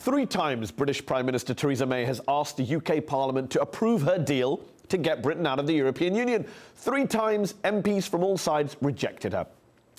Three times British Prime Minister Theresa May has asked the UK Parliament to approve her deal to get Britain out of the European Union. Three times MPs from all sides rejected her.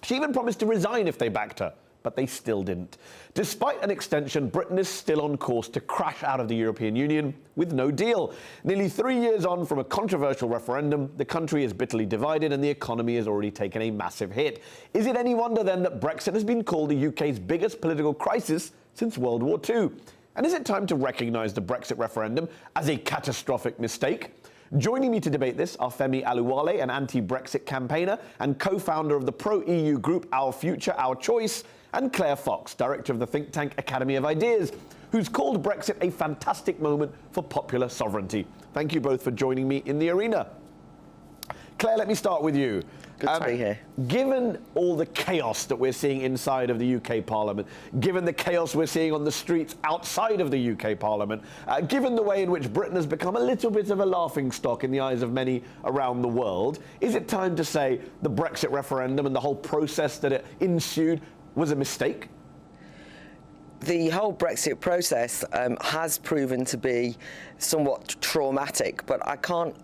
She even promised to resign if they backed her, but they still didn't. Despite an extension, Britain is still on course to crash out of the European Union with no deal. Nearly 3 years on from a controversial referendum, the country is bitterly divided and the economy has already taken a massive hit. Is it any wonder then that Brexit has been called the UK's biggest political crisis since World War II? And is it time to recognise the Brexit referendum as a catastrophic mistake? Joining me to debate this are Femi Oluwole, an anti-Brexit campaigner and co-founder of the pro-EU group Our Future, Our Choice, and Claire Fox, director of the think tank Academy of Ideas, who's called Brexit a fantastic moment for popular sovereignty. Thank you both for joining me in the arena. Claire, let me start with you. Good to be here. Given all the chaos that we're seeing inside of the UK Parliament, given the chaos we're seeing on the streets outside of the UK Parliament, given the way in which Britain has become a little bit of a laughingstock in the eyes of many around the world, is it time to say the Brexit referendum and the whole process that it ensued was a mistake? The whole Brexit process has proven to be somewhat traumatic, but I can't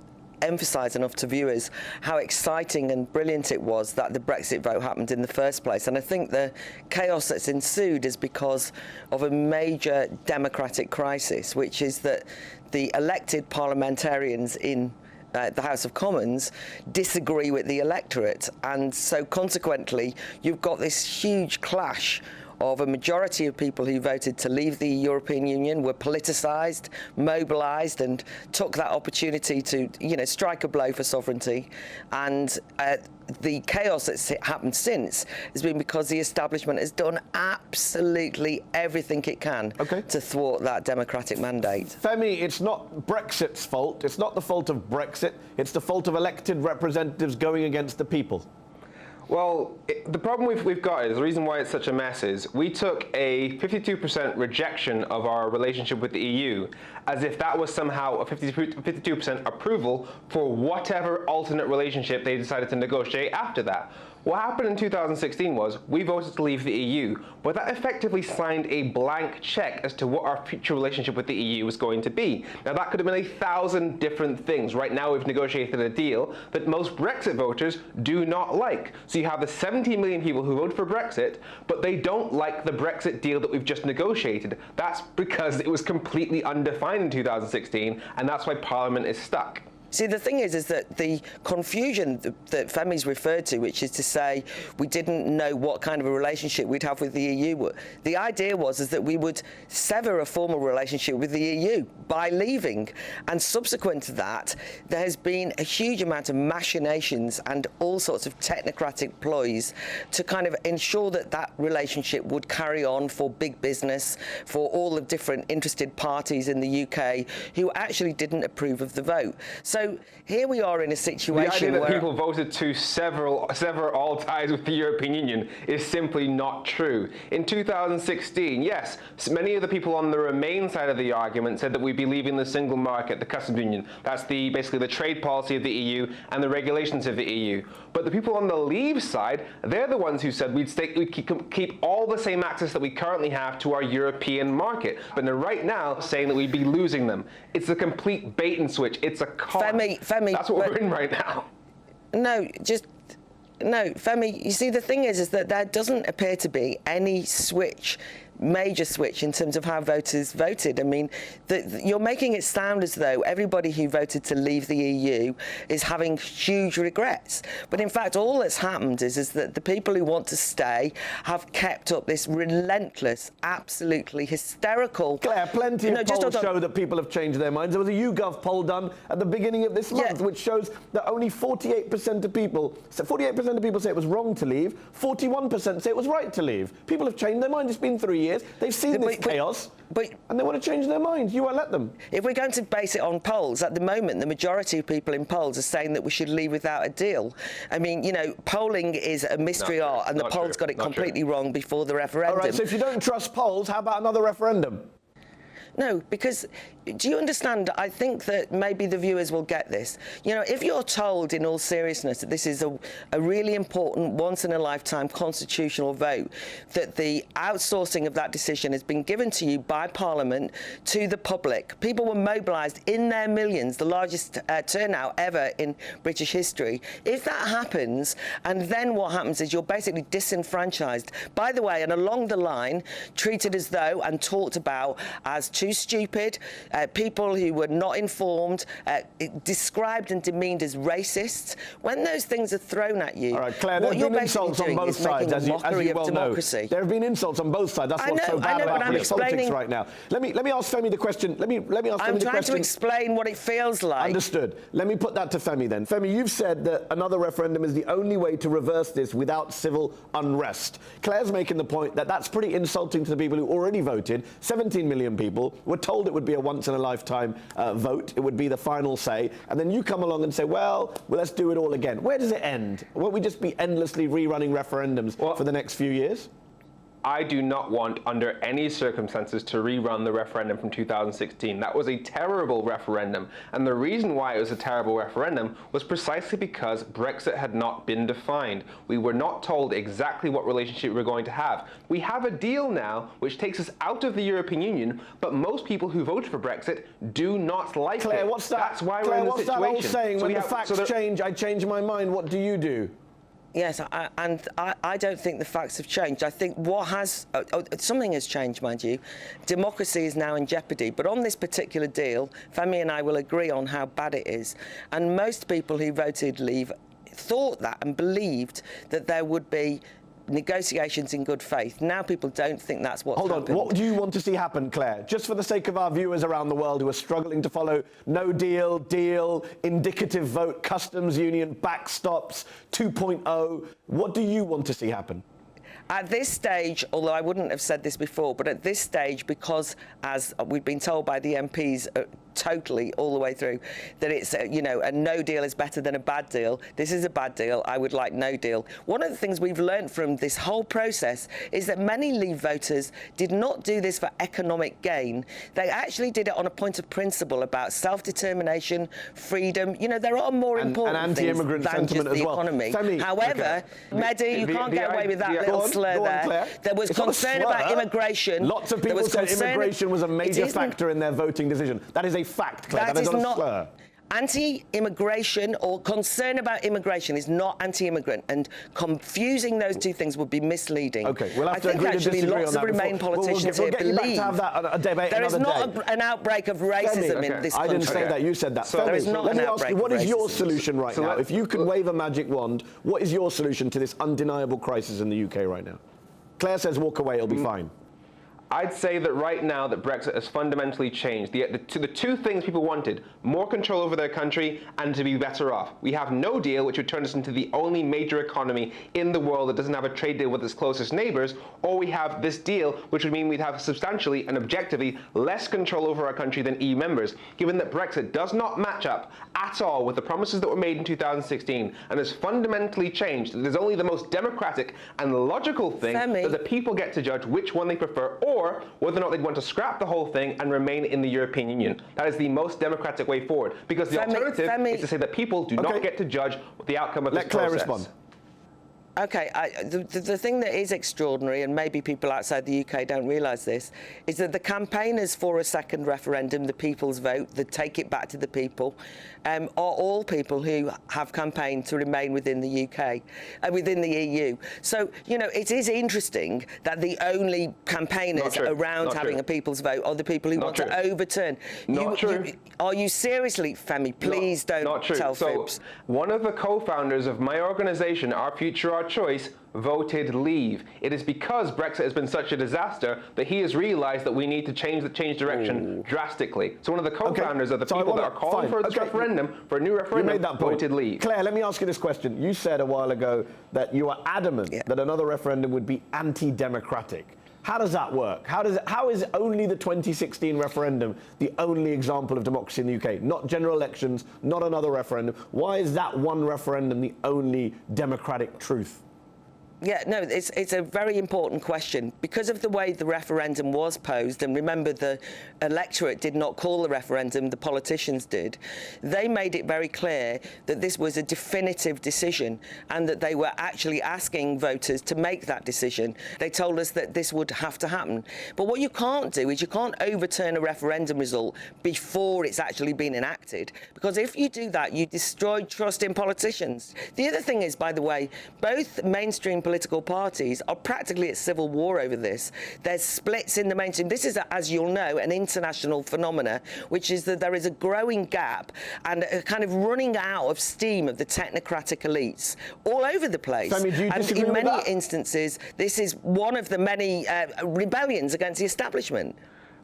emphasise enough to viewers how exciting and brilliant it was that the Brexit vote happened in the first place. And I think the chaos that's ensued is because of a major democratic crisis, which is that the elected parliamentarians in the House of Commons disagree with the electorate, and so consequently you've got this huge clash of a majority of people who voted to leave the European Union were politicised, mobilised, and took that opportunity to, strike a blow for sovereignty. And the chaos that's happened since has been because the establishment has done absolutely everything it can to thwart that democratic mandate. Femi, it's not Brexit's fault. It's not the fault of Brexit. It's the fault of elected representatives going against the people. Well, the problem we've got is, the reason why it's such a mess is we took a 52% rejection of our relationship with the EU as if that was somehow a 52% approval for whatever alternate relationship they decided to negotiate after that. What happened in 2016 was we voted to leave the EU, but that effectively signed a blank check as to what our future relationship with the EU was going to be. Now that could have been 1,000 different things. Right now we've negotiated a deal that most Brexit voters do not like. So you have the 17 million people who voted for Brexit, but they don't like the Brexit deal that we've just negotiated. That's because it was completely undefined in 2016, and that's why Parliament is stuck. See, the thing is that the confusion that Femi's referred to, which is to say we didn't know what kind of a relationship we'd have with the EU, the idea was that we would sever a formal relationship with the EU by leaving. And subsequent to that, there has been a huge amount of machinations and all sorts of technocratic ploys to kind of ensure that that relationship would carry on for big business, for all the different interested parties in the UK who actually didn't approve of the vote. So here we are in a situation where the idea that where people voted to sever all ties with the European Union is simply not true. In 2016, yes, many of the people on the Remain side of the argument said that we'd be leaving the single market, the customs union. That's basically the trade policy of the EU and the regulations of the EU. But the people on the Leave side, they're the ones who said we'd keep all the same access that we currently have to our European market. But they're right now saying that we'd be losing them. It's a complete bait and switch. It's a con. Femi, that's what we're in right now. No, Femi, you see, the thing is that there doesn't appear to be any major switch in terms of how voters voted. I mean, you're making it sound as though everybody who voted to leave the EU is having huge regrets. But in fact, all that's happened is that the people who want to stay have kept up this relentless, absolutely hysterical... Claire, plenty of polls show that people have changed their minds. There was a YouGov poll done at the beginning of this month, which shows that only 48% of people say it was wrong to leave, 41% say it was right to leave. People have changed their minds. It's been 3 years. They've seen this chaos, and they want to change their minds. You won't let them. If we're going to base it on polls, at the moment, the majority of people in polls are saying that we should leave without a deal. I mean, polling is a mystery art, and the polls got it completely wrong before the referendum. All right, so if you don't trust polls, how about another referendum? No, because do you understand? I think that maybe the viewers will get this. You know, if you're told in all seriousness that this is a really important once-in-a-lifetime constitutional vote, that the outsourcing of that decision has been given to you by Parliament to the public. People were mobilised in their millions, the largest turnout ever in British history. If that happens, and then what happens is you're basically disenfranchised, by the way, and along the line, treated as though and talked about as too stupid, people who were not informed, described and demeaned as racists. When those things are thrown at you, all right, Claire, there have been insults on both sides, as you well know. There have been insults on both sides. That's what's so bad about British politics right now. Let me ask Femi the question. Let me ask Femi the question. I'm trying to explain what it feels like. Understood. Let me put that to Femi then. Femi, you've said that another referendum is the only way to reverse this without civil unrest. Claire's making the point that that's pretty insulting to the people who already voted. 17 million people were told it would be a once-in-a-lifetime vote. It would be the final say. And then you come along and say, well, let's do it all again. Where does it end? Won't we just be endlessly rerunning referendums for the next few years? I do not want, under any circumstances, to rerun the referendum from 2016. That was a terrible referendum. And the reason why it was a terrible referendum was precisely because Brexit had not been defined. We were not told exactly what relationship we were going to have. We have a deal now which takes us out of the European Union, but most people who voted for Brexit do not like Claire, it. What's that? That's why Claire, we're in the what's situation. That old saying, so when the facts change, I change my mind. What do you do? Yes, I don't think the facts have changed. I think something has changed, mind you. Democracy is now in jeopardy. But on this particular deal, Femi and I will agree on how bad it is. And most people who voted Leave thought that and believed that there would be negotiations in good faith. Now people don't think that's what's happened. Hold on, what do you want to see happen, Claire? Just for the sake of our viewers around the world who are struggling to follow no deal, deal, indicative vote, customs union, backstops, 2.0, what do you want to see happen? At this stage, although I wouldn't have said this before, but at this stage, because as we've been told by the MPs totally all the way through, that it's, you know, a no deal is better than a bad deal. This is a bad deal. I would like no deal. One of the things we've learned from this whole process is that many Leave voters did not do this for economic gain. They actually did it on a point of principle about self-determination, freedom. You know, there are more important things than just the economy. Femi, however, Mehdi, you can't get away with that little slur there. There was concern about immigration. Lots of people said immigration was a major factor in their voting decision. That is a fact, Claire. That is not a slur. Anti-immigration or concern about immigration is not anti-immigrant, and confusing those two things would be misleading. Okay, we'll have to agree to disagree on that. Lots of Remain politicians here believe to have that a debate there is not an outbreak of racism in this country. I didn't say that. You said that. So there is not let me an ask outbreak you, what of is your racism. solution right now? If you could wave a magic wand, what is your solution to this undeniable crisis in the UK right now? Claire says walk away, it'll be fine. I'd say that right now that Brexit has fundamentally changed. The two things people wanted, more control over their country and to be better off. We have no deal, which would turn us into the only major economy in the world that doesn't have a trade deal with its closest neighbours, or we have this deal, which would mean we'd have substantially and objectively less control over our country than EU members, given that Brexit does not match up at all with the promises that were made in 2016 and has fundamentally changed. There's only the most democratic and logical thing that the people get to judge which one they prefer, or whether or not they'd want to scrap the whole thing and remain in the European Union. That is the most democratic way forward, because the alternative is to say that people do not get to judge the outcome of this process. Let Claire respond. Okay, the thing that is extraordinary, and maybe people outside the UK don't realise this, is that the campaigners for a second referendum, the people's vote, the take it back to the people, are all people who have campaigned to remain within the UK, within the EU. So, you know, it is interesting that the only campaigners around having a people's vote are the people who want to overturn. Are you seriously, Femi? Please don't tell fibs. So, one of the co-founders of my organisation, Our Future, Our Choice, voted Leave. It is because Brexit has been such a disaster that he has realised that we need to change direction drastically. So one of the co-founders of the people that are calling for this referendum, for a new referendum, voted Leave. Claire, let me ask you this question. You said a while ago that you are adamant that another referendum would be anti-democratic. How does that work? How is only the 2016 referendum the only example of democracy in the UK? Not general elections, not another referendum. Why is that one referendum the only democratic truth? Yeah, no, it's a very important question. Because of the way the referendum was posed, and remember the electorate did not call the referendum, the politicians did, they made it very clear that this was a definitive decision and that they were actually asking voters to make that decision. They told us that this would have to happen. But what you can't do is you can't overturn a referendum result before it's actually been enacted, because if you do that, you destroy trust in politicians. The other thing is, by the way, both mainstream political parties are practically at civil war over this. There's splits in the mainstream. This is, as you'll know, an international phenomena, which is that there is a growing gap and a kind of running out of steam of the technocratic elites all over the place. Femi, do you disagree and in with many that? instances, this is one of the many rebellions against the establishment.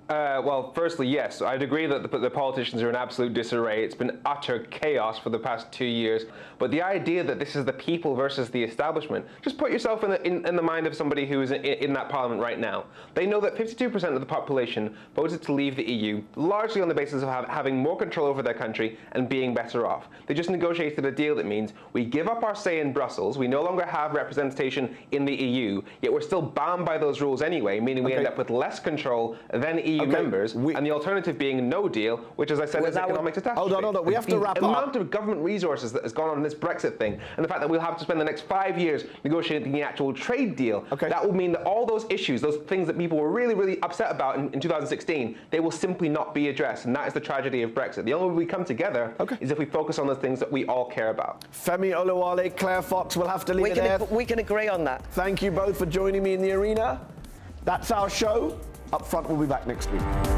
Well, firstly, yes, I'd agree that the politicians are in absolute disarray. It's been utter chaos for the past 2 years. But the idea that this is the people versus the establishment, just put yourself in the mind of somebody who is in that parliament right now. They know that 52% of the population voted to leave the EU, largely on the basis of having more control over their country and being better off. They just negotiated a deal that means we give up our say in Brussels, we no longer have representation in the EU, yet we're still bound by those rules anyway, meaning we end up with less control than EU members, and the alternative being no deal, which, as I said, is economic catastrophe. Hold on, we have to wrap up. The amount of government resources that has gone on in this Brexit thing, and the fact that we'll have to spend the next 5 years negotiating the actual trade deal, that will mean that all those issues, those things that people were really, really upset about in 2016, they will simply not be addressed, and that is the tragedy of Brexit. The only way we come together is if we focus on those things that we all care about. Femi Oluwole, Claire Fox, we'll have to leave it there. We can agree on that. Thank you both for joining me in the arena. That's our show. Up Front will be back next week.